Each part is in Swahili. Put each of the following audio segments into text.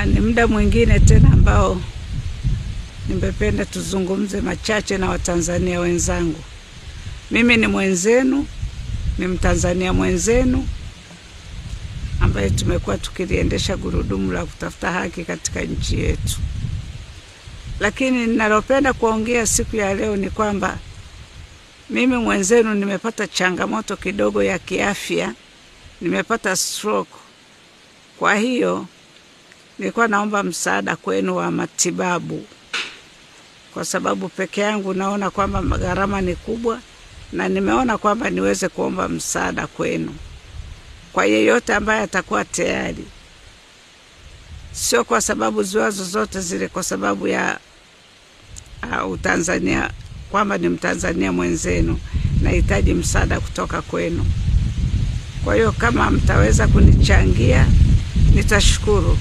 Ni muda mwingine tena ambao nimependa tuzungumze machache na Watanzania wenzangu. Mimi ni mwenzenu, ni Mtanzania mwenzenu ambaye tumekuwa tukiliendesha gurudumu la kutafuta haki katika nchi yetu. Lakini ninalopenda kuongea siku ya leo ni kwamba mimi mwenzenu nimepata changamoto kidogo ya kiafya, nimepata stroke. Kwa hiyo nilikuwa naomba msaada kwenu wa matibabu, kwa sababu peke yangu naona kwamba gharama ni kubwa, na nimeona kwamba niweze kuomba msaada kwenu, kwa yeyote ambaye atakuwa tayari. Sio kwa sababu ziwazo zote zile, kwa sababu ya Utanzania, kwamba ni Mtanzania mwenzenu, nahitaji msaada kutoka kwenu. Kwa hiyo kama mtaweza kunichangia nitashukuru,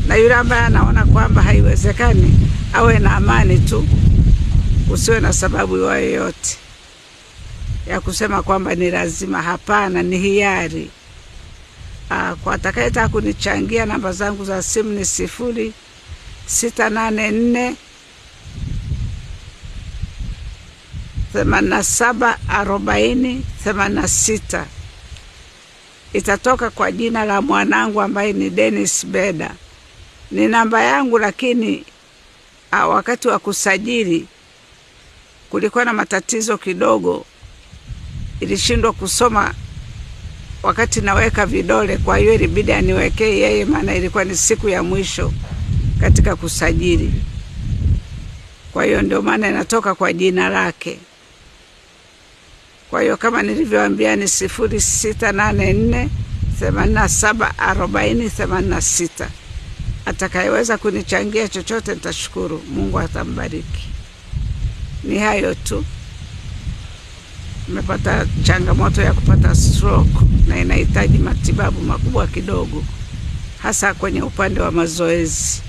na yule ambaye anaona kwamba haiwezekani awe na amani tu, usiwe na sababu yoyote ya kusema kwamba ni lazima. Hapana, ni hiari. Kwa atakayetaka kunichangia, namba zangu za simu ni 0684 87 40 86. Itatoka kwa jina la mwanangu ambaye ni Dennis Beda. Ni namba yangu, lakini wakati wa kusajili kulikuwa na matatizo kidogo, ilishindwa kusoma wakati naweka vidole. Kwa hiyo ilibidi aniwekee yeye, maana ilikuwa ni siku ya mwisho katika kusajili. Kwa hiyo ndio maana inatoka kwa jina lake. Kwa hiyo kama nilivyowaambia ni 0684 87 40 86. Atakayeweza kunichangia chochote nitashukuru. Mungu atambariki. Ni hayo tu. Nimepata changamoto ya kupata stroke na inahitaji matibabu makubwa kidogo, hasa kwenye upande wa mazoezi.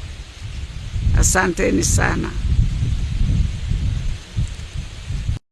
Asanteni sana.